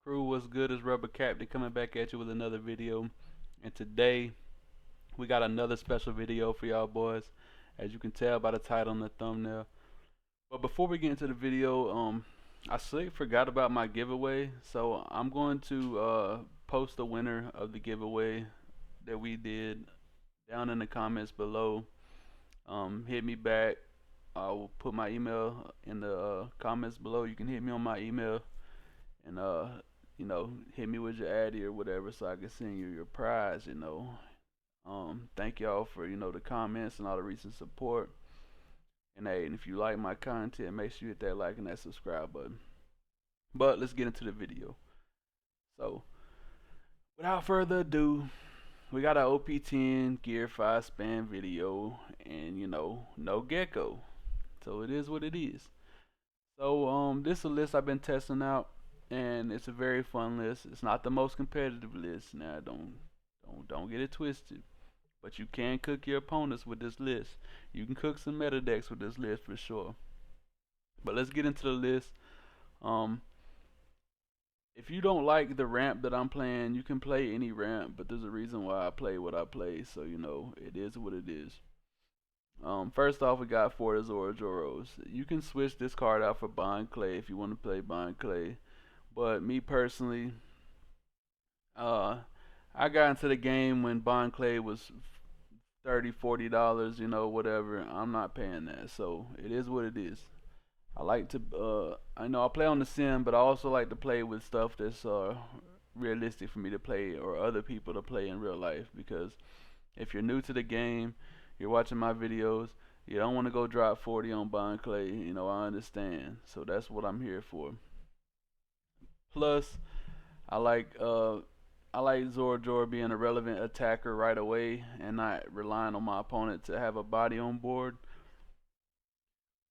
Crew, what's good? Is Rubber Captain coming back at you with another video. And today we got another special video for y'all boys, as you can tell by the title and the thumbnail. But before we get into the video, I slick forgot about my giveaway, so I'm going to post the winner of the giveaway that we did down in the comments below. Hit me back. I will put my email in the comments below. You can hit me on my email and hit me with your addy or whatever so I can send you your prize. Thank y'all for, the comments and all the recent support. And hey, and if you like my content, make sure you hit that like and that subscribe button. But let's get into the video. So, without further ado, we got an OP10 Gear 5 spam video, and no gecko. So it is what it is. So this is a list I've been testing out, and it's a very fun list. It's not the most competitive list. Now don't get it twisted. But you can cook your opponents with this list. You can cook some meta decks with this list for sure. But let's get into the list. If you don't like the ramp that I'm playing, you can play any ramp, but there's a reason why I play what I play, so it is what it is. First off, we got four Zorojoros. You can switch this card out for Bond Clay if you want to play Bond Clay. But me personally, I got into the game when Bond Clay was $30, $40, whatever. I'm not paying that, so it is what it is. I like to, I play on the sim, but I also like to play with stuff that's realistic for me to play or other people to play in real life. Because if you're new to the game, you're watching my videos, you don't want to go drop 40 on Bond Clay. I understand. So that's what I'm here for. Plus, I like Zorojor being a relevant attacker right away and not relying on my opponent to have a body on board.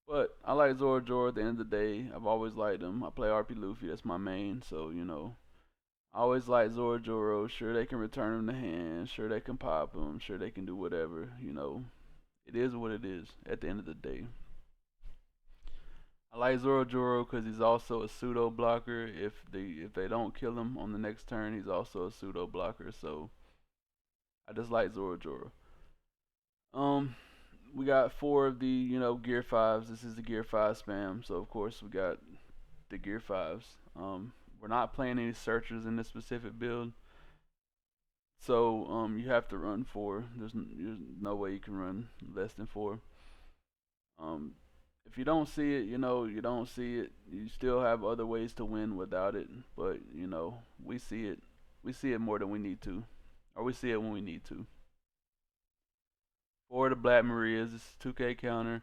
But I like Zorojor at the end of the day. I've always liked him. I play RP Luffy, that's my main, so I always like Zorojoro. Sure, they can return him to hand. Sure, they can pop him. Sure, they can do whatever. It is what it is at the end of the day. I like Zorojoro because he's also a pseudo blocker. If they don't kill him on the next turn, he's also a pseudo blocker. So I just like Zorojoro. We got four of the Gear 5s. This is the Gear 5 spam. So of course we got the Gear 5s. We're not playing any searchers in this specific build. So you have to run 4. There's no way you can run less than 4. If you don't see it, you don't see it. You still have other ways to win without it, but we see it. We see it more than we need to, or we see it when we need to. For the Black Marias, this is 2K counter.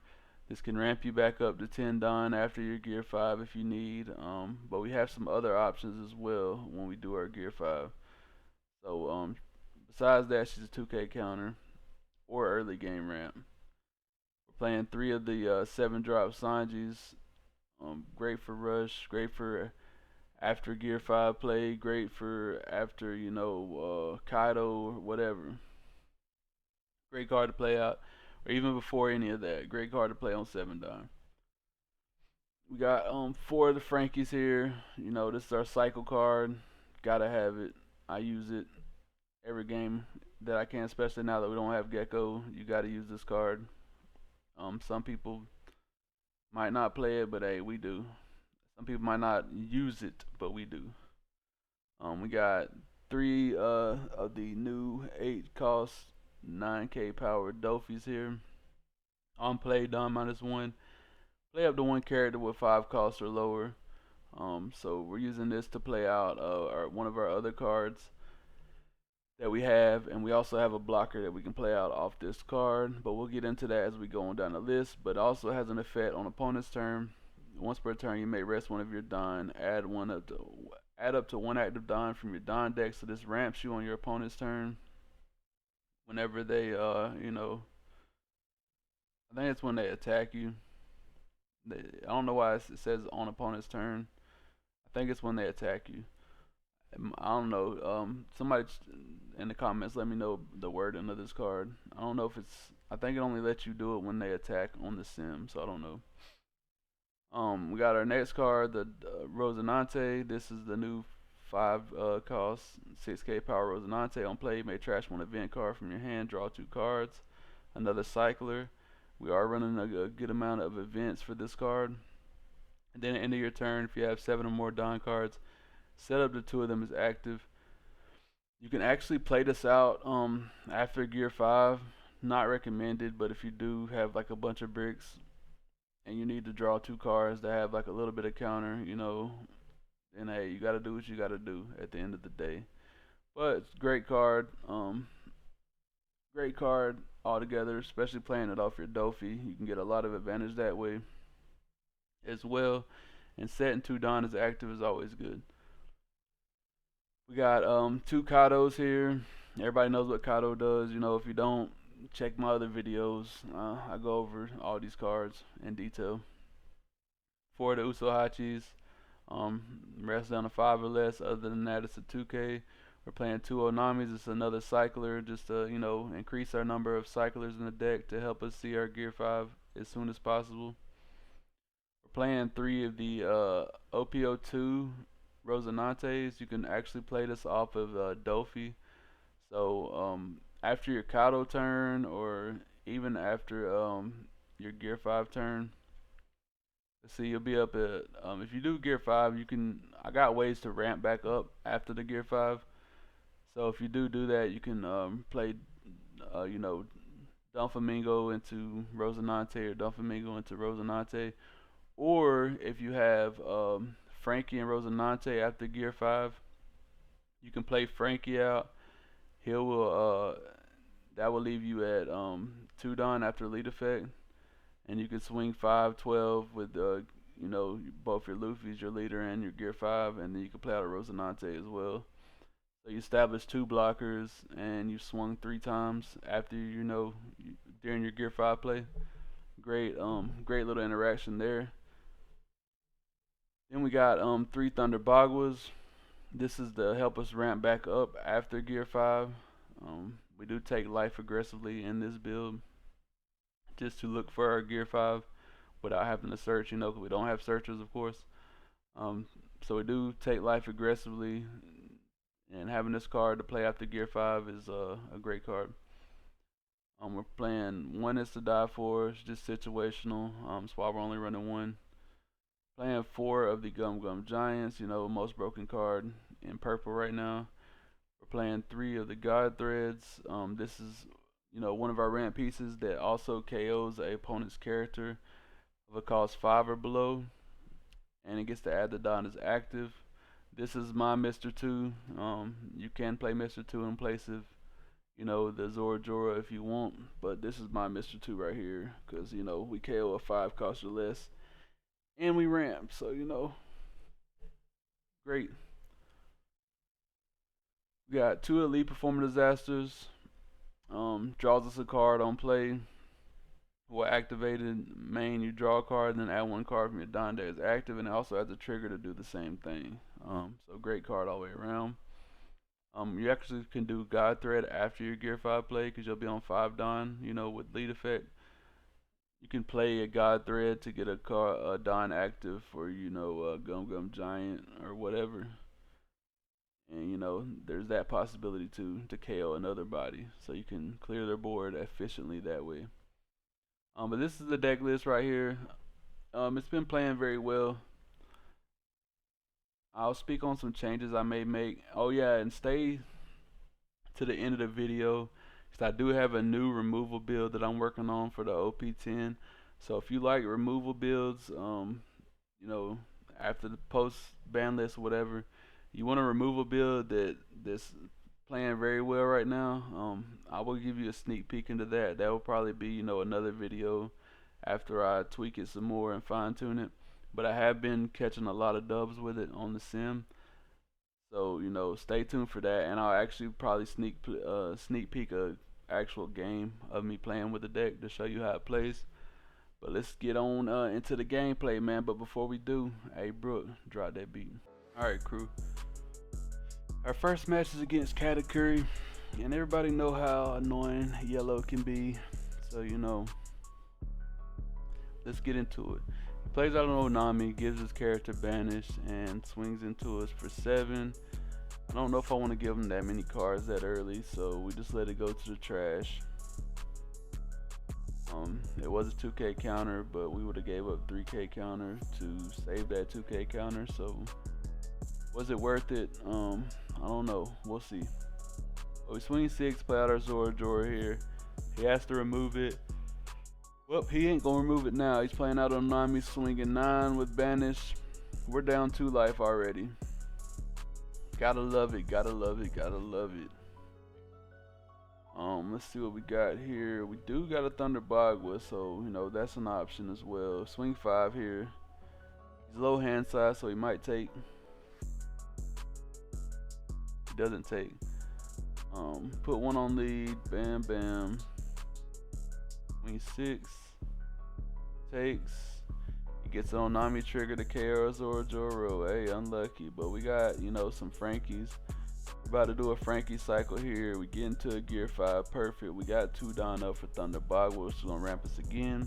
This can ramp you back up to 10 Don after your Gear 5 if you need. But we have some other options as well when we do our Gear 5. So besides that, she's a 2K counter or early game ramp. Playing 3 of the 7-drop Sanjis. Great for rush, great for after Gear 5 play, great for after, Kaido or whatever. Great card to play out, or even before any of that. Great card to play on 7 dime. We got 4 of the Frankies here. This is our cycle card. Gotta have it. I use it every game that I can, especially now that we don't have Gecko. You gotta use this card. Some people might not play it, but hey, we do. Some people might not use it, but we do. We got 3 of the new 8 cost 9k powered Dofis here. On play done -1. Play up to 1 character with 5 costs or lower. So we're using this to play out one of our other cards that we have, and we also have a blocker that we can play out off this card, but we'll get into that as we go on down the list. But it also has an effect on opponent's turn. Once per turn, you may rest one of your Don, add up to 1 active Don from your Don deck, so this ramps you on your opponent's turn whenever they I think it's when they attack you. I don't know why it says on opponent's turn. I think it's when they attack you. I don't know. Somebody in the comments let me know the wording of this card. I don't know if it's. I think it only lets you do it when they attack on the sim, so I don't know. We got our next card, the Rosinante. This is the new 5 cost, 6k power Rosinante. On play, you may trash one event card from your hand, draw 2 cards. Another cycler. We are running a good amount of events for this card. And then at the end of your turn, if you have 7 or more Don cards, set up to 2 of them as active. You can actually play this out after Gear 5. Not recommended, but if you do have like a bunch of bricks and you need to draw 2 cards that have like a little bit of counter, you know, then hey, you gotta do what you gotta do at the end of the day. But it's a great card altogether, especially playing it off your Dofi. You can get a lot of advantage that way as well. And setting 2 Don as active is always good. We got 2 Katos here. Everybody knows what Kato does. You know, if you don't, check my other videos. I go over all these cards in detail. 4 of the Usohachis. Rest down to 5 or less. Other than that, it's a 2K. We're playing 2 Onamis. It's another cycler, just to, you know, increase our number of cyclers in the deck to help us see our Gear 5 as soon as possible. We're playing 3 of the OP10 Rosinantes. You can actually play this off of Dofi. So after your Kato turn, or even after your Gear 5 turn, let's see, you'll be up at if you do Gear 5, you can. I got ways to ramp back up after the Gear 5. So if you do that, you can play, you know, Doflamingo into Rosinante or Doflamingo into Rosinante, or if you have Frankie and Rosinante after Gear 5, you can play Frankie out. He will that will leave you at 2 Don after lead effect, and you can swing 5, 12 with you know, both your Luffy's, your leader, and your Gear 5, and then you can play out a Rosinante as well. So you establish 2 blockers, and you swung 3 times after, you know, during your Gear 5 play. Great little interaction there. Then we got 3 Thunder Bagwas. This is to help us ramp back up after Gear 5. We do take life aggressively in this build, just to look for our Gear 5 without having to search, you know, because we don't have searchers, of course. So we do take life aggressively, and having this card to play after Gear 5 is a great card. We're playing 1 is to die for. It's just situational. That's why we're only running 1. Playing 4 of the Gum Gum Giants, you know, most broken card in purple right now. We're playing 3 of the God Threads. This is, you know, one of our ramp pieces that also KOs a opponent's character of a cost 5 or below, and it gets to add the Don as active. This is my Mr. 2. You can play Mr. 2 in place of, you know, the Zora Jorah if you want, but this is my Mr. 2 right here, because, you know, we KO a 5 cost or less, and we ramp, so, you know, great. We got 2 Elite Performer Disasters. Draws us a card on play. Well, activated main, you draw a card, and then add 1 card from your Don deck as active, and it also has a trigger to do the same thing. So great card all the way around. You actually can do God Thread after your Gear 5 play, because you'll be on 5 Don, you know, with lead effect. You can play a God Thread to get a Don active for, you know, Gum Gum Giant or whatever. And, you know, there's that possibility too, to KO another body, so you can clear their board efficiently that way. But this is the deck list right here. It's been playing very well. I'll speak on some changes I may make. Oh yeah, and stay to the end of the video, because I do have a new removal build that I'm working on for the OP10. So if you like removal builds, you know, after the post ban list or whatever, you want a removal build that's playing very well right now, I will give you a sneak peek into that. That will probably be, you know, another video after I tweak it some more and fine tune it. But I have been catching a lot of dubs with it on the sim, so, you know, stay tuned for that. And I'll actually probably sneak peek a actual game of me playing with the deck to show you how it plays. But let's get on into the gameplay, man. But before we do, hey Brooke, drop that beat. Alright, crew. Our first match is against Katakuri, and everybody know how annoying yellow can be, so, you know, let's get into it. He plays out an Onami, gives his character banished, and swings into us for 7. I don't know if I want to give him that many cards that early, so we just let it go to the trash. It was a 2K counter, but we would have gave up 3K counter to save that 2K counter. So was it worth it? I don't know. We'll see. But we swing 6, play out our Zora here. He has to remove it. Well, he ain't gonna remove it now. He's playing out on Nami, swinging 9 with banish. We're down 2 life already. Gotta love it, gotta love it, gotta love it. Let's see what we got here. We do got a Thunder Bagua, so you know that's an option as well. Swing 5 here. He's low hand size, so he might take. He doesn't take. Put 1 on lead. Bam, bam. Swing 6. Takes. He gets on Nami trigger to KO Zoro. Hey, unlucky, but we got some Frankies. About to do a Frankie cycle here. We get into a gear 5. Perfect. We got 2 down up for Thunder Bagua, which is gonna ramp us again.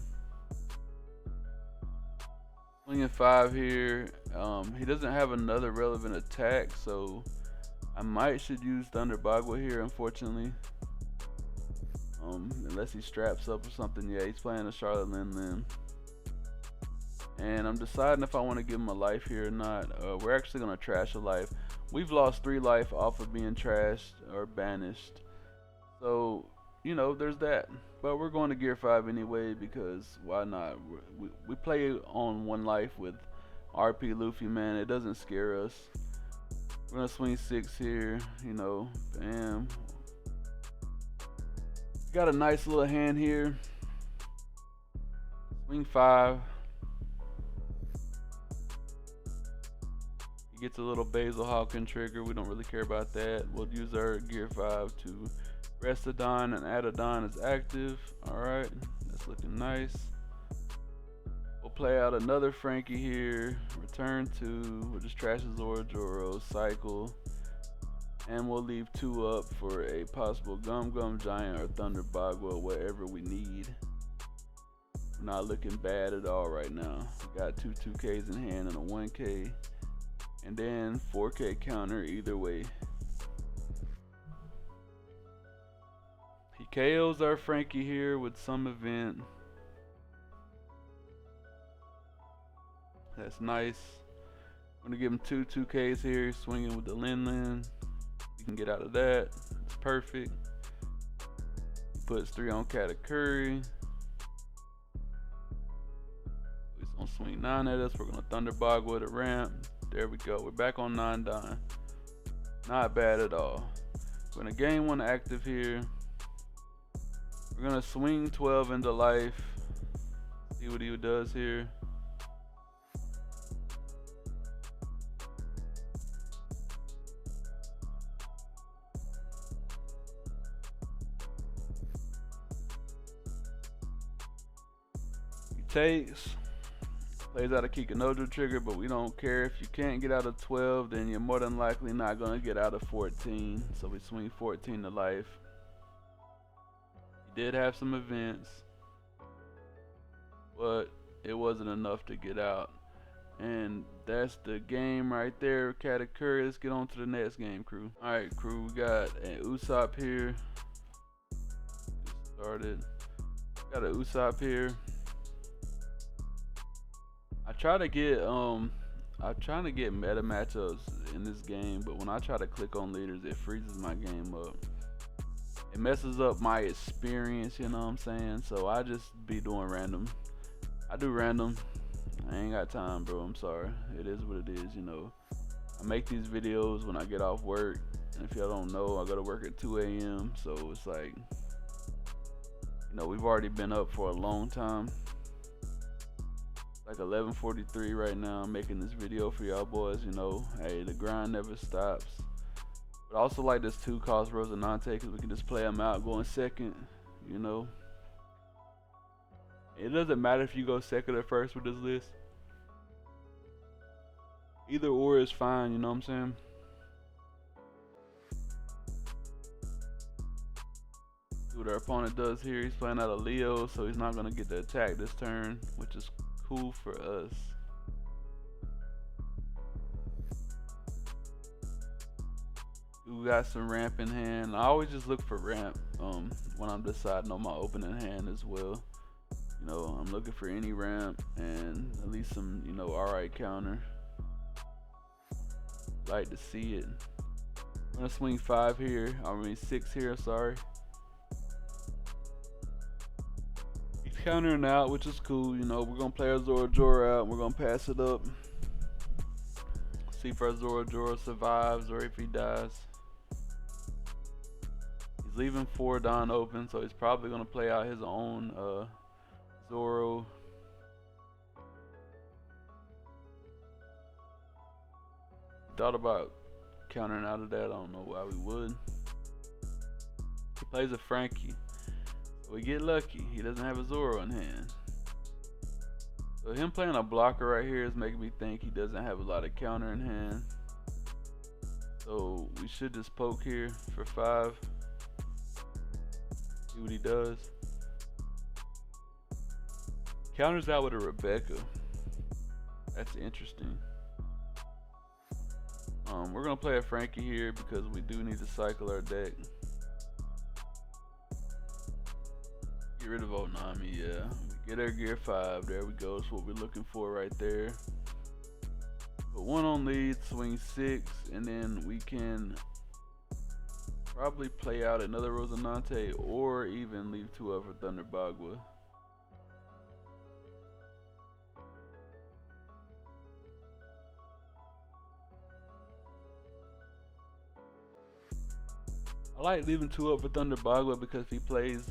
Swinging 5 here. He doesn't have another relevant attack, so I should use Thunder Bagua here, unfortunately. Unless he straps up or something. Yeah, he's playing a Charlotte Lin. And I'm deciding if I want to give him a life here or not. We're actually gonna trash a life. We've lost 3 life off of being trashed or banished. So, there's that. But we're going to gear 5 anyway, because why not? We play on 1 life with RP Luffy, man. It doesn't scare us. We're going to swing 6 here, bam. Got a nice little hand here. Swing 5. Gets a little Basil Hawkin trigger. We don't really care about that. We'll use our gear 5 to rest a Don and add a Don as active. Alright, that's looking nice. We'll play out another Frankie here. Return 2. We'll just trash Zoro cycle. And we'll leave 2 up for a possible Gum Giant or Thunder Bagua, whatever we need. We're not looking bad at all right now. We got 2 2Ks in hand and a 1K. And then 4K counter either way. He KOs our Frankie here with some event. That's nice. I'm gonna give him 2 2Ks here, swinging with the Lin. You can get out of that. It's perfect. Puts 3 on Katakuri. He's gonna swing 9 at us. We're gonna Thunder Bagua the ramp. There we go. We're back on 9 dying. Not bad at all. We're gonna gain 1 active here. We're gonna swing 12 into life. See what he does here. He takes. Plays out a Kikanojo trigger, but we don't care. If you can't get out of 12, then you're more than likely not going to get out of 14. So we swing 14 to life. He did have some events, but it wasn't enough to get out. And that's the game right there, Katakuri. Let's get on to the next game, crew. Alright, crew, we got an Usopp here. Started. Got an Usopp here. I'm trying to get meta matchups in this game, but when I try to click on leaders, it freezes my game up. It messes up my experience, you know what I'm saying? So I just be doing random. I do random. I ain't got time, bro. I'm sorry. It is what it is, I make these videos when I get off work, and if y'all don't know, I go to work at 2 a.m. So it's like, we've already been up for a long time. Like 11:43 right now. I'm making this video for y'all boys. Hey, the grind never stops. But I also like this 2 cost Rosinante, because we can just play them out going second. It doesn't matter if you go second or first with this list. Either or is fine, you know what I'm saying? See what our opponent does here. He's playing out a Leo, so he's not going to get the attack this turn, which is cool for us. We got some ramp in hand. I always just look for ramp when I'm deciding on my opening hand as well. You know, I'm looking for any ramp and at least some, you know, alright counter. Like to see it. I'm gonna swing 5 here. I mean 6 here, sorry. He's countering out, which is cool. You know, we're gonna play our Zoro out. We're gonna pass it up. See if our Zoro survives or if he dies. He's leaving 4 Don open, so he's probably gonna play out his own Zoro. Thought about countering out of that. I don't know why we would. He plays a Frankie. We get lucky. He doesn't have a Zoro in hand. So him playing a blocker right here is making me think he doesn't have a lot of counter in hand. So we should just poke here for 5. See what he does. Counters out with a Rebecca. That's interesting. We're gonna play a Frankie here because we do need to cycle our deck. Get rid of Onami, yeah. We get our gear 5, there we go. That's what we're looking for right there. Put 1 on lead, swing 6, and then we can probably play out another Rosinante or even leave 2 up for Thunder Bagua. I like leaving 2 up for Thunder Bagua because if he plays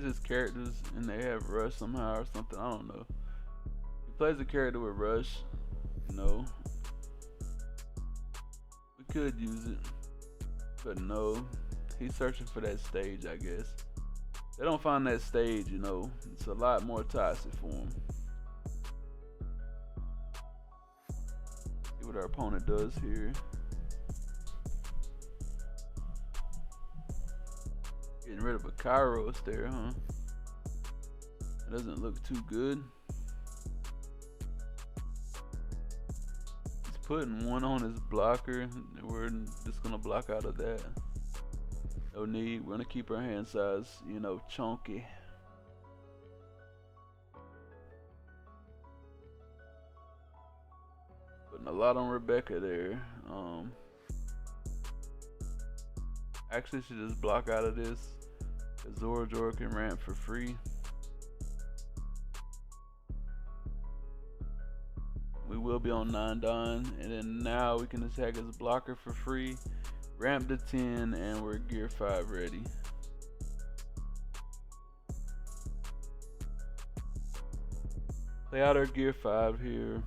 his characters and they have rush somehow or something, I don't know. He plays a character with rush, you know. We could use it, but no. He's searching for that stage, I guess. They don't find that stage, you know. It's a lot more toxic for him. See what our opponent does here. Getting rid of a Kairos there, huh? That doesn't look too good. He's putting 1 on his blocker. We're just gonna block out of that. No need. We're gonna keep our hand size, you know, chunky. Putting a lot on Rebecca there. Actually should just block out of this. Zoro can ramp for free. We will be on 9 Don, and then now we can attack as a blocker for free. Ramp to 10, and we're gear 5 ready. Play out our gear 5 here.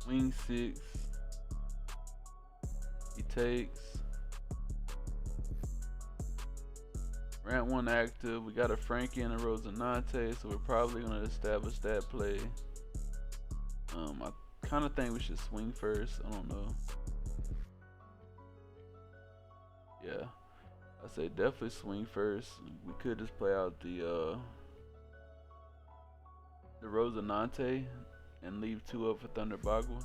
Wing 6. He takes. Ramp 1 active. We got a Frankie and a Rosinante, so we're probably gonna establish that play. I kind of think we should swing first. I don't know. Yeah, I say definitely swing first. We could just play out the Rosinante and leave 2 up for Thunder Bagua.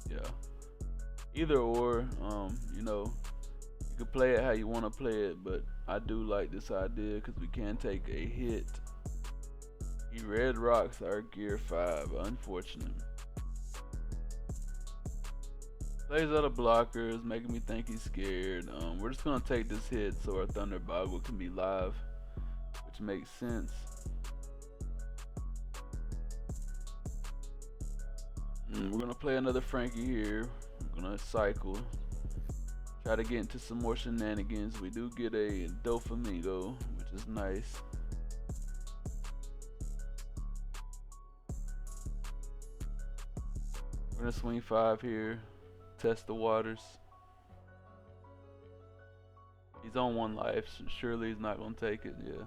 Yeah, either or. You know, you can play it how you want to play it, but I do like this idea because we can take a hit. He red rocks our gear 5, unfortunate. Plays out a blocker, is making me think he's scared. We're just gonna take this hit so our Thunder Bagua can be live, which makes sense. We're gonna play another Frankie here. We're gonna cycle. Try to get into some more shenanigans. We do get a Doflamingo, which is nice. We're gonna swing 5 here. Test the waters. He's on 1 life, so surely he's not gonna take it, yeah.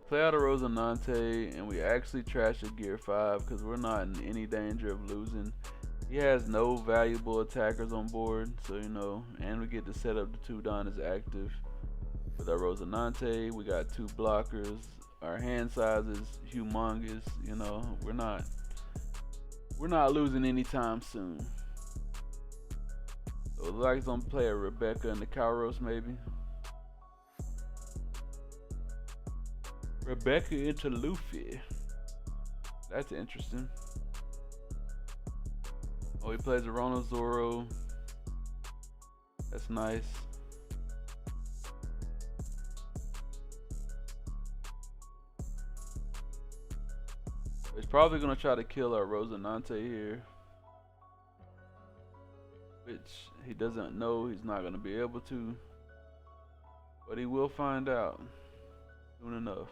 Play out a Rosinante, and we actually trash a gear 5 because we're not in any danger of losing. He has no valuable attackers on board, so you know, and we get to set up the 2 Don as active. With our Rosinante, we got 2 blockers. Our hand size is humongous. You know, we're not losing anytime soon. So it looks like it's gonna play a Rebecca and the cow roast maybe. Rebecca into Luffy. That's interesting. Oh, he plays a Rona Zoro. That's nice. He's probably gonna try to kill our Rosinante here, which he doesn't know he's not gonna be able to, but he will find out soon enough.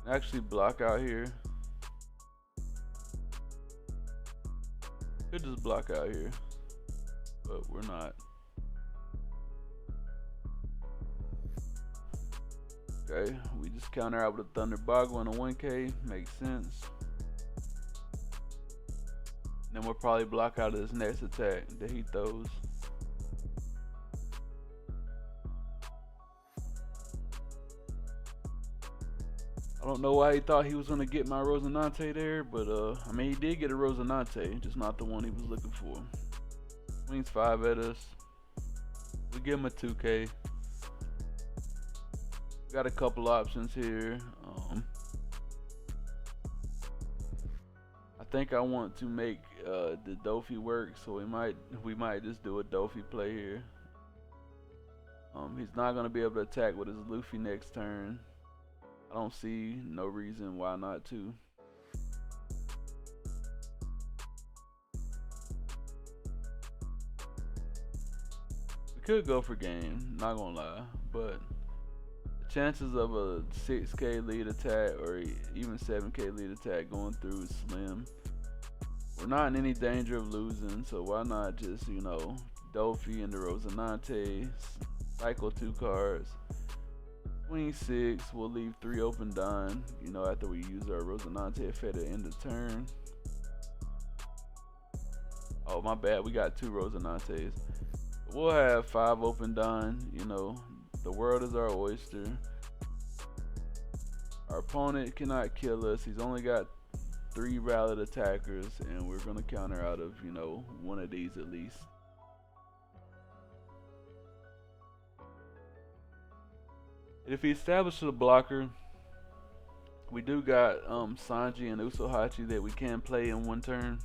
Actually block out here. Could just block out here, but we're not. Okay, we just counter out with a Thunder Bago and a 1K. Makes sense. Then we'll probably block out of this next attack that he throws. I don't know why he thought he was gonna get my Rosinante there, but I mean, he did get a Rosinante, just not the one he was looking for. Swings 5 at us. We give him a 2K. Got a couple options here. I think I want to make the Dofi work, so we might just do a Dofi play here. He's not gonna be able to attack with his Luffy next turn. I don't see no reason why not to. We could go for game, not gonna lie, but the chances of a 6K lead attack or even 7K lead attack going through is slim. We're not in any danger of losing, so why not just, you know, Dofi and the Rosinante, cycle 2 cards. Swing 6, we'll leave 3 open done, you know, after we use our Rosinante effect at end of turn. Oh, my bad, we got 2 Rosinantes. We'll have 5 open done, you know, the world is our oyster. Our opponent cannot kill us, he's only got 3 valid attackers, and we're gonna counter out of, you know, one of these at least. If he establishes a blocker, we do got Sanji and Usohachi that we can play in one turn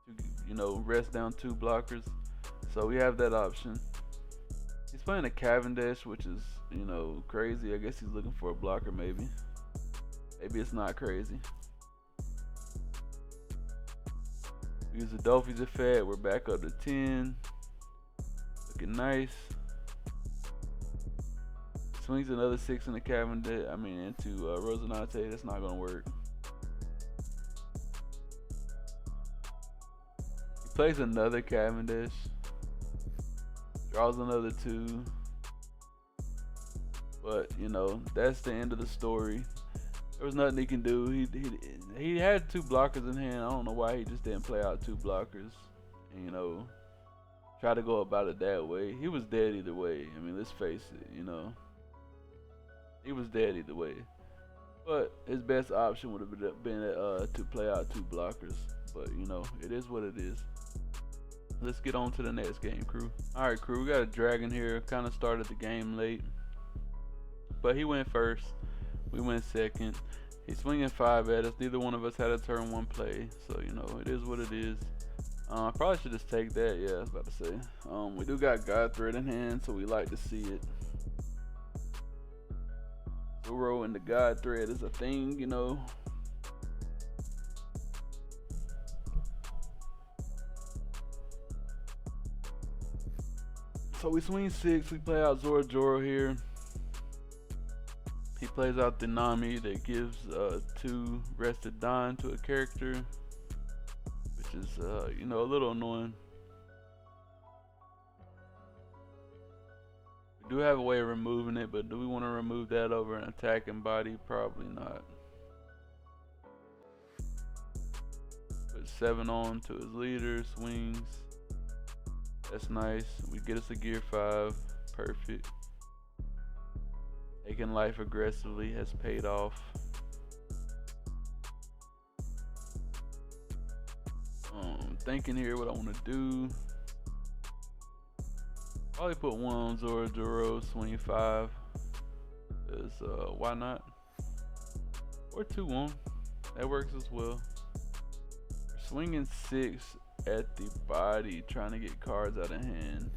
to, you know, rest down 2 blockers. So we have that option. He's playing a Cavendish, which is, you know, crazy. I guess he's looking for a blocker maybe. Maybe it's not crazy. We use the Dofi's effect. We're back up to 10. Looking nice. Swings another 6 in the Cavendish. I mean, into Rosinante. That's not gonna work. He plays another Cavendish. Draws another 2. But you know, that's the end of the story. There was nothing he can do. He had 2 blockers in hand. I don't know why he just didn't play out 2 blockers. And, you know, try to go about it that way. He was dead either way. I mean, let's face it. You know. He was dead either way, but his best option would have been to play out 2 blockers. But you know, it is what it is. Let's get on to the next game, crew. All right, crew. We got a dragon here. Kind of started the game late, but he went first. We went second. He's swinging 5 at us. Neither one of us had a turn 1 play, so you know, it is what it is. I probably should just take that. Yeah, I was about to say. We do got God Thread in hand, so we like to see it. Zoro and the God Thread is a thing, you know. So we swing 6, we play out Zoro here. He plays out the Nami that gives 2 rested Don to a character, which is, you know, a little annoying. We do have a way of removing it, but do we want to remove that over an attacking body? Probably not. Put 7 on to his leader, swings. That's nice. We get us a gear 5. Perfect. Taking life aggressively has paid off. Thinking here what I want to do. Probably put one on Zoro, swing 5. Cause why not? Or 2 on. That works as well. We're swinging 6 at the body, trying to get cards out of hand,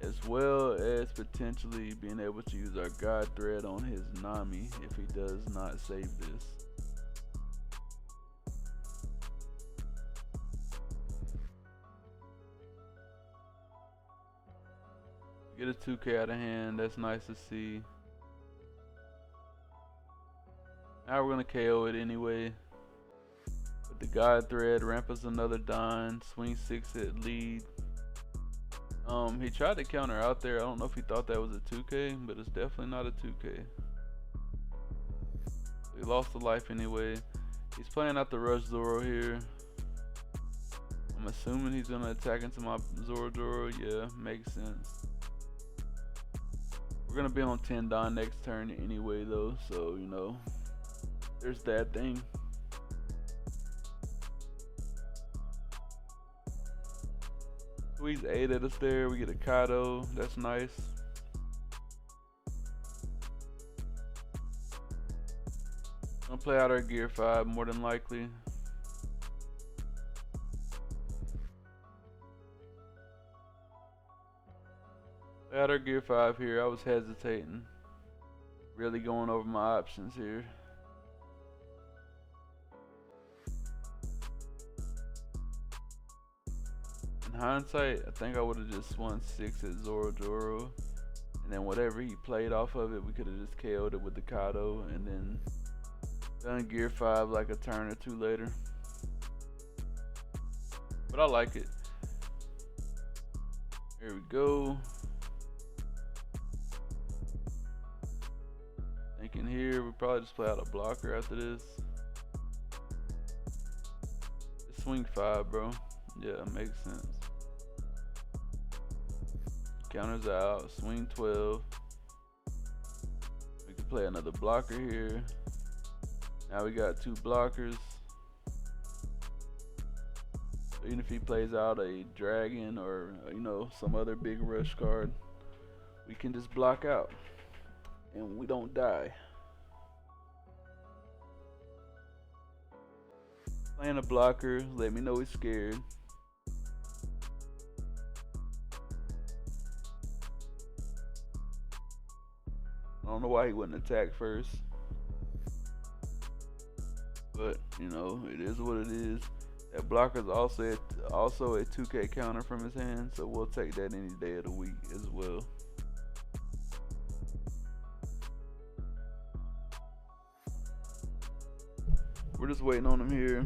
as well as potentially being able to use our God Thread on his Nami if he does not save this. Get a 2K out of hand, that's nice to see. Now we're gonna KO it anyway. With the God Thread, ramp us another Don, swing 6 at lead. He tried to counter out there. I don't know if he thought that was a 2K, but it's definitely not a 2K. He lost a life anyway. He's playing out the Rush Zoro here. I'm assuming he's gonna attack into my Zoro. Yeah, makes sense. We're gonna be on 10 Don next turn anyway though, so you know, there's that thing. Squeeze 8 at us there, we get a Kado, that's nice. Gonna play out our Gear 5 more than likely. Play out our Gear 5 here, I was hesitating. Really going over my options here. In hindsight, I think I would have just swung 6 at Zoro, and then whatever he played off of it, we could have just KO'd it with the Kado, and then done Gear 5 like a turn or 2 later. But I like it. Here we go. Thinking here, we probably just play out a blocker after this. Just swing 5, bro. Yeah, makes sense. Counters out, swing 12. We can play another blocker here. Now we got 2 blockers. So even if he plays out a dragon or you know, some other big rush card, we can just block out and we don't die. Playing a blocker, let me know he's scared. I don't know why he wouldn't attack first, but you know, it is what it is. That blocker's also a 2K counter from his hand, so we'll take that any day of the week as well. We're just waiting on him here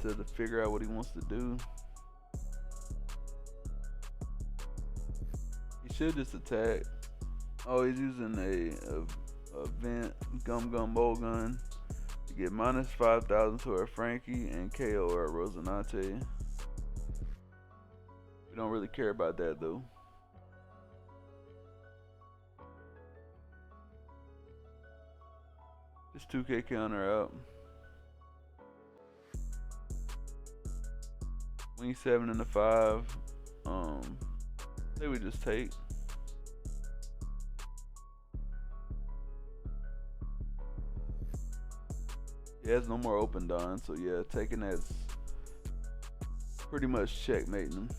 to figure out what he wants to do. He should just attack. Oh, he's using a vent gum bowl gun to get minus 5,000 to our Frankie and KO our Rosinante. We don't really care about that though. Just 2K counter out. Wing 7 and a 5. Say we just take. He has no more open Don, so yeah, taking that's pretty much checkmating him.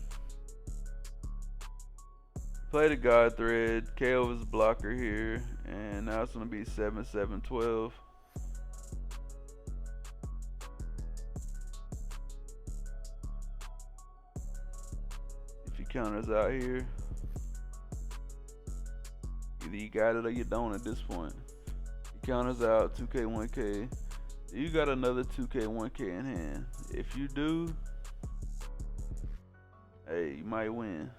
Play the God Thread, KO his blocker here, and now it's gonna be 7-7-12. If he counters out here, either you got it or you don't at this point. He counters out 2K 1K. You got another 2K 1K in hand. If you do, hey, you might win.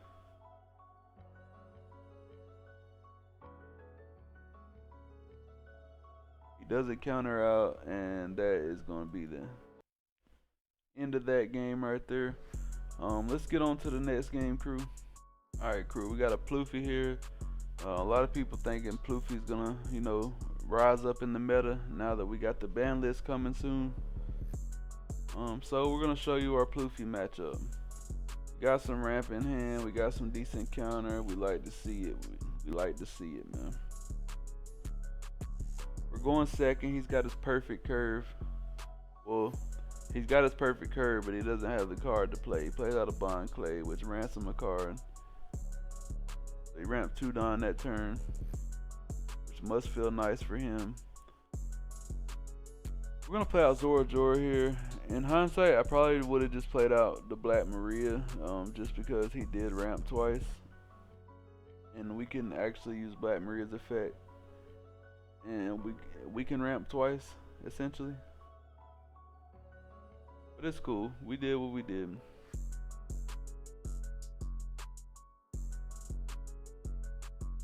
He doesn't counter out, and that is going to be the end of that game right there. Let's get on to the next game, crew. Alright, crew, we got a Pluffy here. A lot of people thinking Pluffy's gonna, rise up in the meta now that we got the ban list coming soon. So we're gonna show you our Pluffy matchup. We got some ramp in hand. We got some decent counter. We like to see it. We like to see it, man. We're going second. He's got his perfect curve. Well, he's got his perfect curve, but he doesn't have the card to play. He plays out of Bond Clay, which ramps him a card. So he ramped 2 Don that turn, which must feel nice for him. We're gonna play out Zora Jora here. In hindsight, I probably would have just played out the Black Maria, just because he did ramp twice, and we can actually use Black Maria's effect, and we can ramp twice essentially. But it's cool. We did what we did.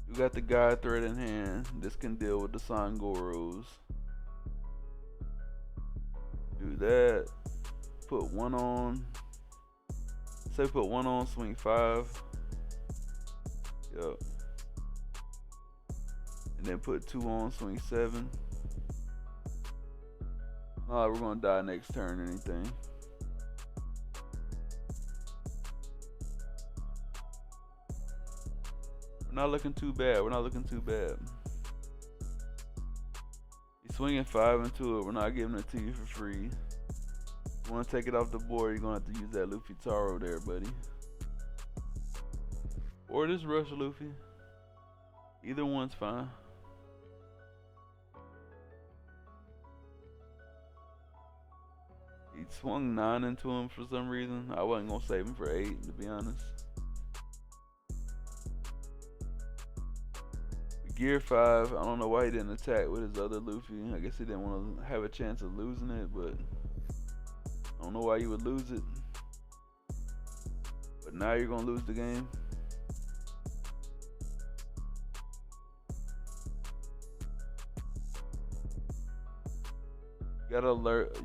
We got the guide thread in hand. This can deal with the Sangoros. Do that. Put 1 on. Say put 1 on, swing 5. Yup. And then put 2 on, swing 7. Not like we're gonna die next turn or anything. We're not looking too bad. We're not looking too bad. He's swinging 5 into it. We're not giving it to you for free. If you want to take it off the board, you're gonna have to use that Luffy Taro there, buddy. Or this Rush Luffy. Either one's fine. He swung 9 into him for some reason. I wasn't gonna save him for 8, to be honest. Gear 5, I don't know why he didn't attack with his other Luffy. I guess he didn't want to have a chance of losing it, but I don't know why you would lose it. But now you're gonna lose the game. You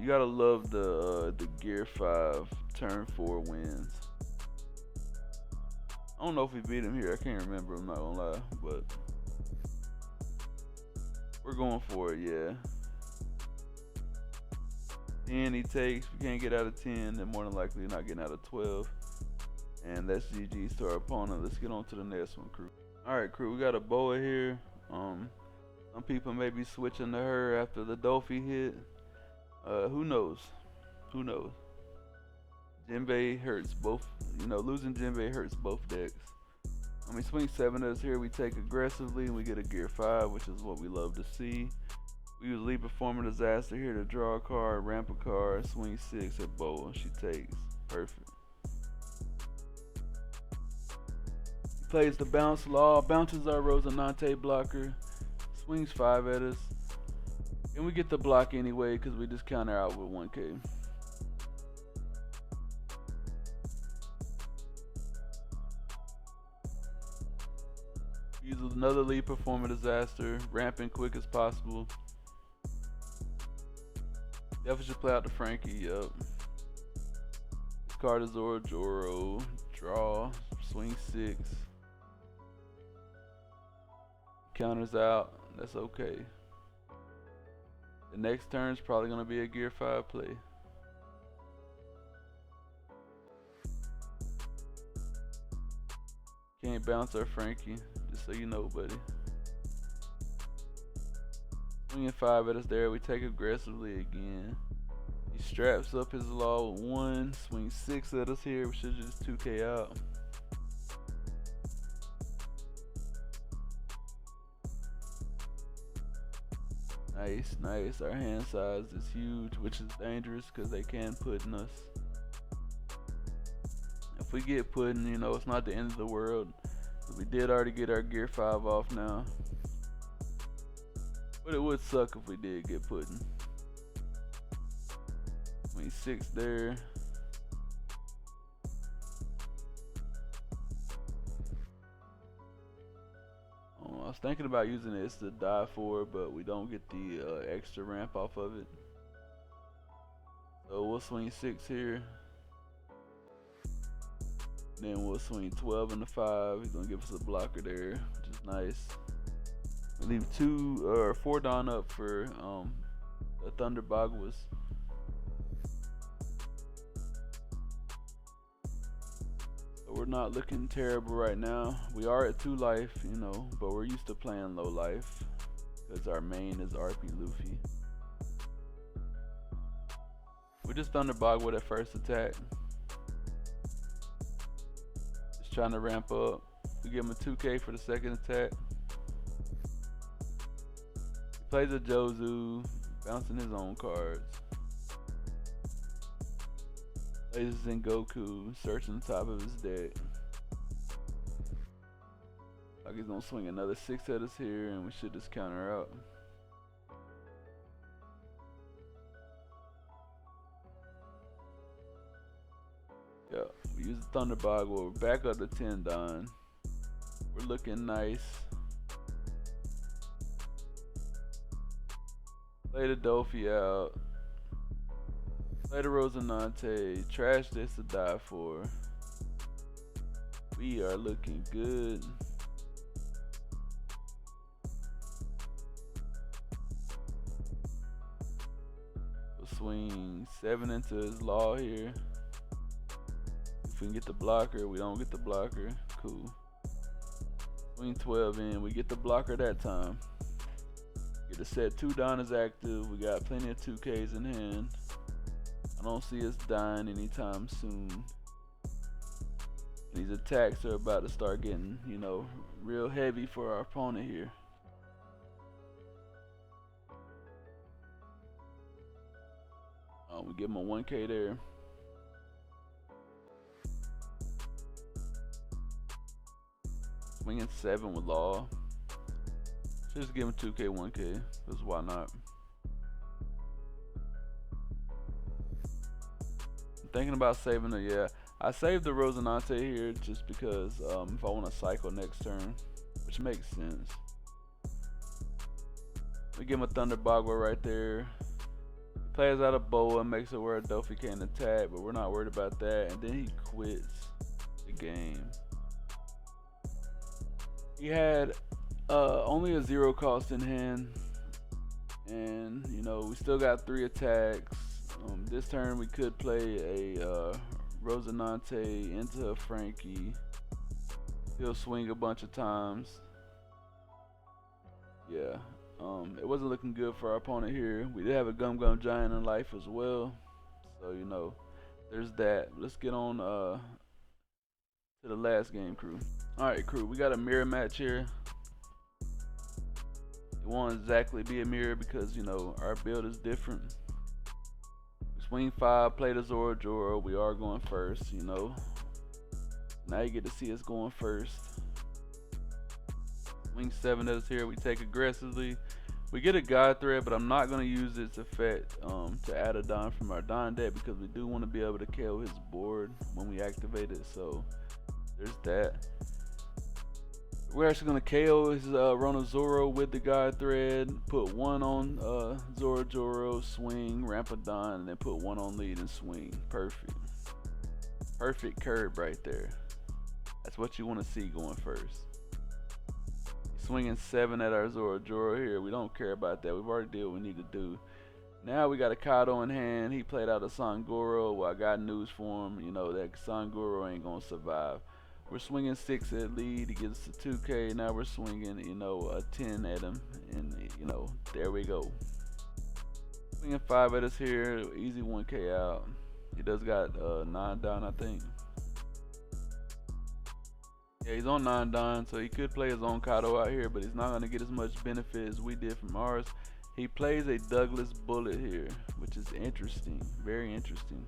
gotta love the Gear 5 turn 4 wins. I don't know if we beat him here. I can't remember. I'm not gonna lie, but we're going for it, yeah. 10 he takes. We can't get out of 10, then more than likely you're not getting out of 12. And that's GG's to our opponent. Let's get on to the next one, crew. Alright, crew, we got a Boa here. Some people may be switching to her after the Dolphy hit. Who knows? Who knows? Jinbei hurts both. Losing Jinbei hurts both decks. When we swing 7 at us here, we take aggressively and we get a Gear 5, which is what we love to see. We use Leap Performer Disaster here to draw a card, ramp a card, swing 6 at Boa. She takes. Perfect. He plays the Bounce Law, bounces our Rosinante blocker, swings 5 at us. And we get the block anyway because we just counter out with 1K. Use another Lead Performer Disaster, ramping quick as possible. Definitely should play out the Frankie, yup. This card is Zora Joro. Draw, swing 6. Counters out, that's okay. The next turn is probably going to be a Gear 5 play. Can't bounce our Frankie, just so you know, buddy. Swinging 5 at us there, we take aggressively again. He straps up his law with 1, swings 6 at us here, we should just 2K out. Nice, nice. Our hand size is huge, which is dangerous because they can put in us. If we get pudding, it's not the end of the world. We did already get our Gear 5 off now. But it would suck if we did get pudding. 26 there. I was thinking about using this to die for, but we don't get the extra ramp off of it. So we'll swing 6 here. Then we'll swing 12 into 5. He's gonna give us a blocker there. Just Nice. We leave 2 or 4 Dawn up for the Thunder Bagwas. So we're not looking terrible right now. We are at 2 life, you know, but we're used to playing low life because our main is RP Luffy. We just Thunder Bagua that first attack. Just trying to ramp up. We give him a 2K for the second attack. He plays a Jozu, bouncing his own cards. Plays Goku, searching the top of his deck. Like he's gonna swing another 6 at us here, and we should just counter out. Yeah, we use the Thunder Bagua. We're back up to 10 Dawn. We're looking nice. Play the Dolphy out. Play the Rosinante. Trash this to die for. We are looking good. We'll swing 7 into his law here. If we can get the blocker, we don't get the blocker. Cool. Swing 12 in. We get the blocker that time. Get the set 2 Dawn is active. We got plenty of 2Ks in hand. I don't see us dying anytime soon. These attacks are about to start getting, you know, real heavy for our opponent here. We give him a 1K there. Swinging 7 with law. Just give him 2K, 1K, because why not? I'm thinking about saving it, yeah. I saved the Rosinante here just because if I want to cycle next turn, which makes sense. We give him a Thunder Bagua right there. He plays out a Boa, makes it where a Dolphy can't attack, but we're not worried about that. And then he quits the game. He had only a 0 cost in hand, and you know we still got 3 attacks. This turn we could play a Rosinante into a Frankie. He'll swing a bunch of times. Yeah, it wasn't looking good for our opponent here. We did have a Gum Gum Giant in life as well, so you know there's that. Let's get on to the last game, crew. Alright, crew, we got a mirror match here. It won't exactly be a mirror because, you know, our build is different. Swing 5, play the Zoro Joro. We are going first, you know. Now you get to see us going first. Swing 7 at us here. We take aggressively. We get a God Thread, but I'm not going to use its effect to add a Dawn from our Dawn deck because we do want to be able to KO his board when we activate it. So there's that. We're actually going to KO his Rona Zoro with the God Thread, put 1 on Zoro Joro, swing, ramp a Dawn, and then put 1 on lead and swing. Perfect. Perfect curve right there. That's what you want to see going first. Swinging 7 at our Zoro Joro here. We don't care about that. We've already did what we need to do. Now we got a Kado in hand. He played out a Sangoro. Well, I got news for him. You know, that Sangoro ain't going to survive. We're swinging 6 at lead. He gets a 2K. Now we're swinging, you know, a 10 at him. And, you know, there we go. Swinging 5 at us here. Easy 1K out. He does got 9 Dawn, I think. Yeah, he's on 9 Dawn, so he could play his own Kado out here, but he's not going to get as much benefit as we did from ours. He plays a Douglas Bullet here, which is interesting. Very interesting.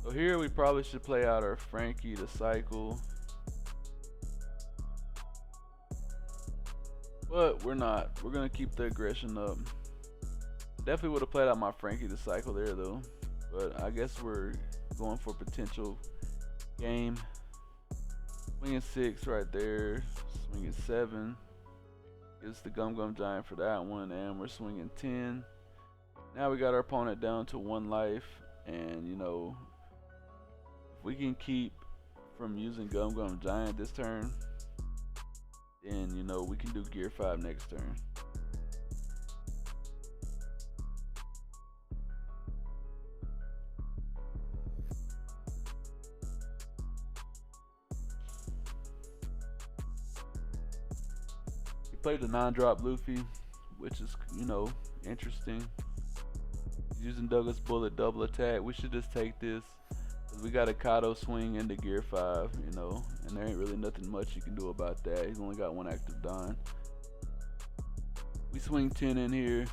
So here we probably should play out our Frankie to cycle. But we're not. We're going to keep the aggression up. Definitely would have played out my Frankie to cycle there though. But I guess we're going for potential game. Swinging 6 right there. Swinging 7. Gets the Gum Gum Giant for that one. And we're swinging 10. Now we got our opponent down to 1 life. And you know, we can keep from using Gum Gum Giant this turn. then you know we can do gear 5 next turn. He played the non-drop Luffy, which is, you know, interesting. He's using Douglas Bullet double attack. We should just take this. We got a Kato swing into gear 5, you know, and there ain't really nothing much you can do about that. He's only got one active Don. We swing 10 in here.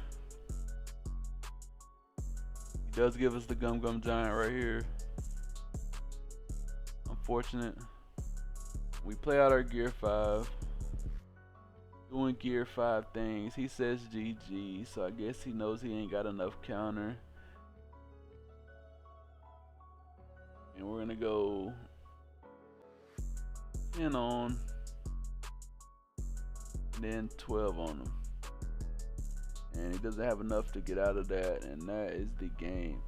He does give us the Gum Gum Giant right here. Unfortunate. We play out our gear 5. Doing gear 5 things. He says GG, so I guess he knows he ain't got enough counter. And we're gonna go 10 on, and then 12 on him. And he doesn't have enough to get out of that, and that is the game.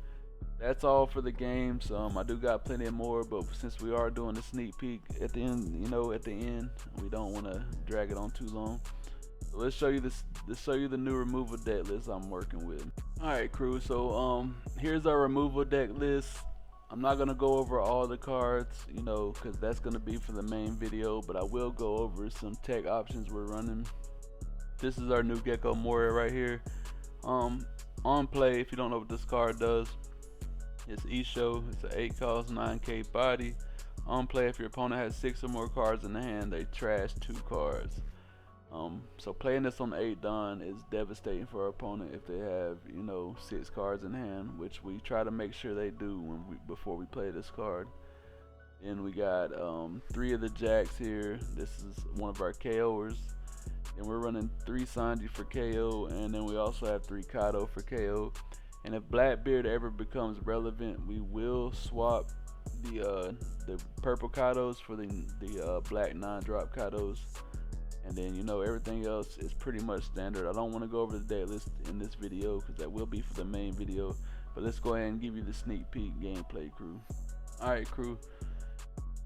That's all for the games. I do got plenty more, but since we are doing a sneak peek at the end, you know, at the end, we don't want to drag it on too long. So let's show you this. Let's show you the new removal deck list I'm working with. All right, crew. So here's our removal deck list. I'm not gonna go over all the cards, you know, because that's gonna be for the main video, but I will go over some tech options we're running. This is our new Gecko Moria right here. On play, if you don't know what this card does, it's Isho. It's an 8 cost, 9k body. On play, if your opponent has 6 or more cards in the hand, they trash 2 cards. So playing this on 8 Don is devastating for our opponent if they have, you know, 6 cards in hand, which we try to make sure they do before we play this card. Then we got 3 of the Jacks here. This is one of our KO'ers. And we're running 3 Sanji for KO, and then we also have 3 Kato for KO. And if Blackbeard ever becomes relevant, we will swap the purple Katos for the black non-drop Katos. And then, you know, everything else is pretty much standard. I don't want to go over the deck list in this video because that will be for the main video. But let's go ahead and give you the sneak peek gameplay, crew. Alright, crew.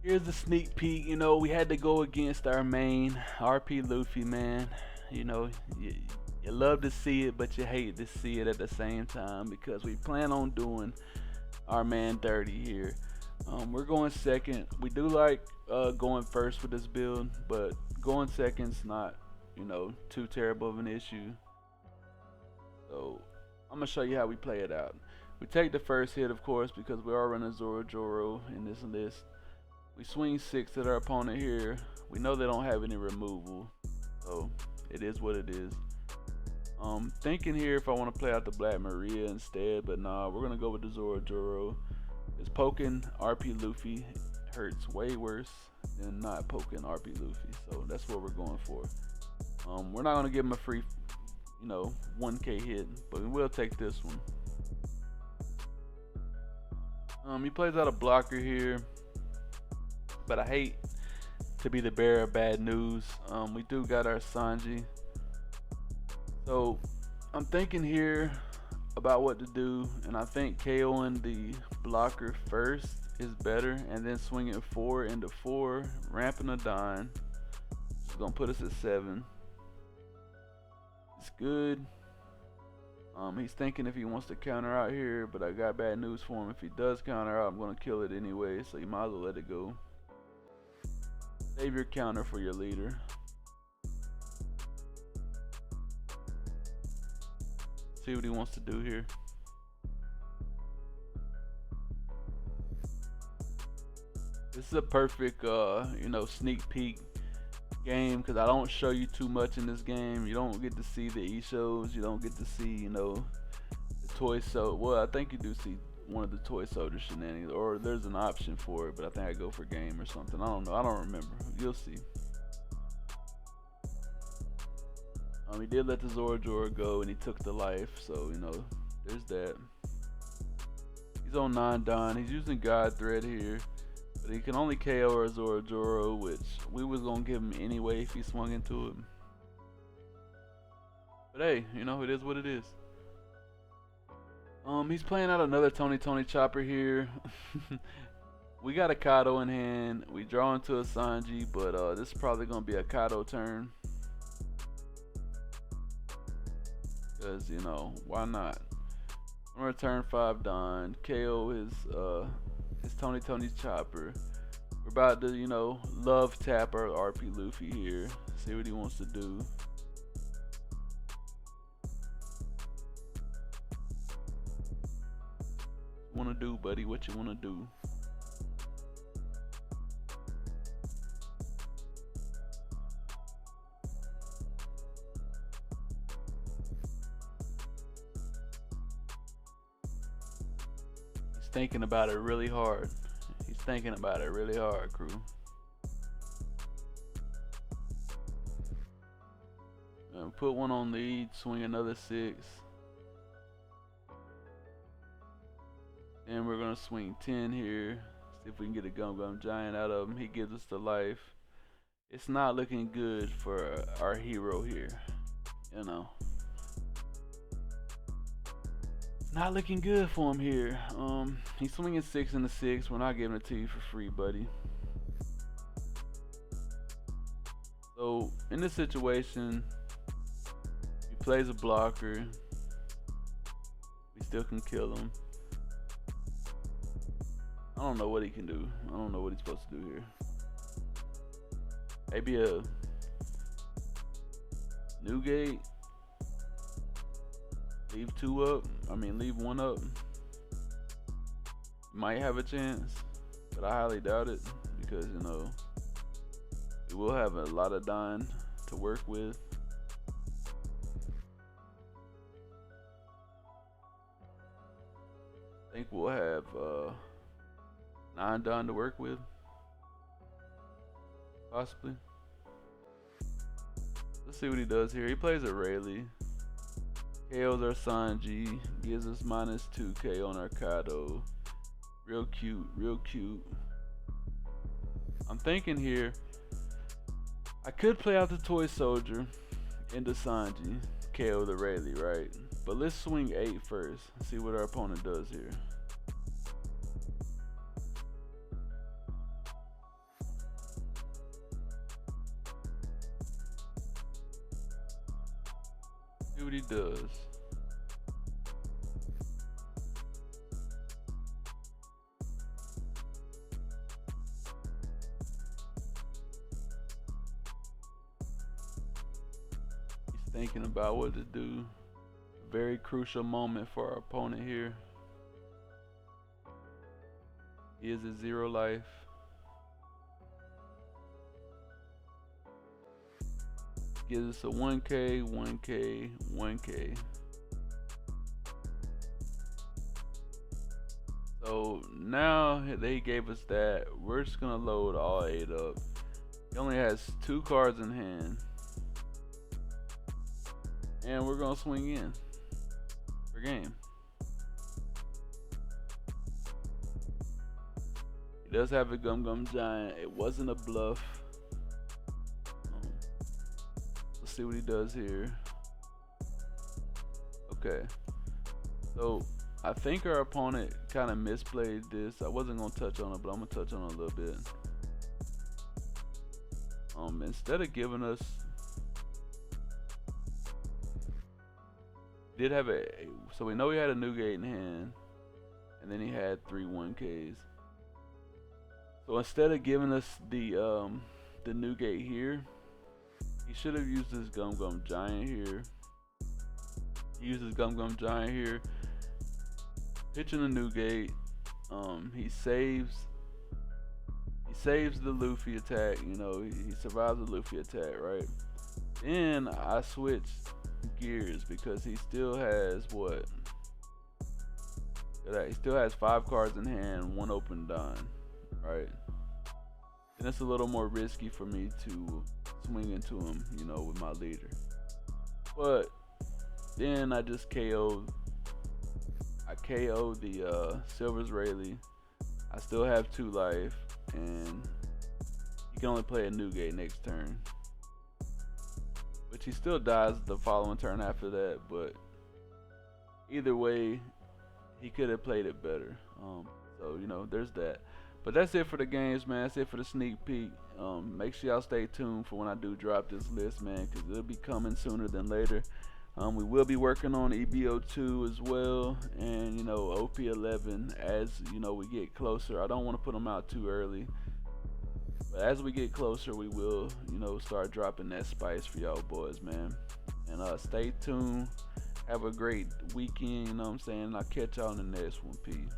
Here's the sneak peek. You know, we had to go against our main RP Luffy, man. You know, you love to see it, but you hate to see it at the same time because we plan on doing our man dirty here. We're going second. We do like going first with this build, but going second's not, you know, too terrible of an issue. So I'm gonna show you how we play it out. We take the first hit, of course, because we are running Zoro in this list. We swing 6 at our opponent here. We know they don't have any removal, so it is what it is. Thinking here if I want to play out the Black Maria instead, but nah, we're gonna go with the Zoro. It's poking RP Luffy hurts way worse than not poking RP Luffy, so that's what we're going for. We're not gonna give him a free, you know, 1k hit, but we will take this one. He plays out a blocker here, but I hate to be the bearer of bad news. We do got our Sanji, so I'm thinking here about what to do, and I think KOing the blocker first is better, and then swinging 4 into 4, ramping a Don. It's gonna put us at 7. It's good. He's thinking if he wants to counter out here, but I got bad news for him. If he does counter out, I'm gonna kill it anyway, so you might as well let it go. Save your counter for your leader. See what he wants to do here. This is a perfect, you know, sneak peek game because I don't show you too much in this game. You don't get to see the E-shows. You don't get to see, you know, the toy soldier. Well, I think you do see one of the toy soldier shenanigans, or there's an option for it, but I think I go for game or something. I don't know. I don't remember. You'll see. He did let the Zoro go, and he took the life, so, you know, there's that. He's on 9 Don. He's using God Thread here, but he can only KO our Zoro, which we was gonna give him anyway if he swung into him. But hey, you know, it is what it is. He's playing out another Tony Chopper here. We got a Kado in hand. We draw into a Sanji, but this is probably gonna be a Kado turn. Cause you know, why not? I'm gonna turn 5 Don, KO his Tony's chopper. We're about to, you know, love tap our RP Luffy here. See what he wants to do. What you wanna do, buddy? What you wanna do? He's thinking about it really hard. He's thinking about it really hard, crew. Put one on lead, swing another 6. And we're gonna swing 10 here. See if we can get a Gum Giant out of him. He gives us the life. It's not looking good for our hero here. You know. Not looking good for him here. He's swinging 6 and a 6. We're not giving it to you for free, buddy. So in this situation, he plays a blocker. We still can kill him. I don't know what he can do. I don't know what he's supposed to do here. Maybe a new gate. Leave 2 up. Leave 1 up. Might have a chance, but I highly doubt it because, you know, we will have a lot of Don to work with. I think we'll have 9 Don to work with, possibly. Let's see what he does here. He plays a Rayleigh. KOs our Sanji, gives us -2k on our Kado. Real cute, real cute. I'm thinking here, I could play out the Toy Soldier into Sanji, KO the Rayleigh, right? But let's swing 8 first, see what our opponent does here. See what he does. He's thinking about what to do. Very crucial moment for our opponent here. He is at 0 life. Gives us a 1k, 1k, 1k. So now that he gave us that, we're just gonna load all 8 up. He only has 2 cards in hand. And we're gonna swing in for game. He does have a Gum Giant. It wasn't a bluff. See what he does here. Okay, so I think our opponent kind of misplayed this. I wasn't gonna touch on it, but I'm gonna touch on it a little bit. Instead of giving us, did have so we know he had a new gate in hand, and then he had 3 1Ks. So instead of giving us the new gate here, he should have used his Gum Giant here. He uses Gum Giant here, pitching a new gate. He saves the Luffy attack. You know, he survives the Luffy attack, right? Then I switch gears because he still has what? He still has 5 cards in hand, 1 open Don, right? And it's a little more risky for me to swing into him, you know, with my leader. But then I just KO'd the Silver's Rayleigh. I still have 2 life, and he can only play a new gate next turn, which he still dies the following turn after that. But either way, he could have played it better. So you know, there's that. But that's it for the games, man. That's it for the sneak peek. Make sure y'all stay tuned for when I do drop this list, man, because it'll be coming sooner than later. We will be working on EBO2 as well, and OP11 as we get closer. I don't want to put them out too early, but as we get closer, we will start dropping that spice for y'all boys, man. And stay tuned. Have a great weekend. You know what I'm saying? I'll catch y'all in the next one. Peace.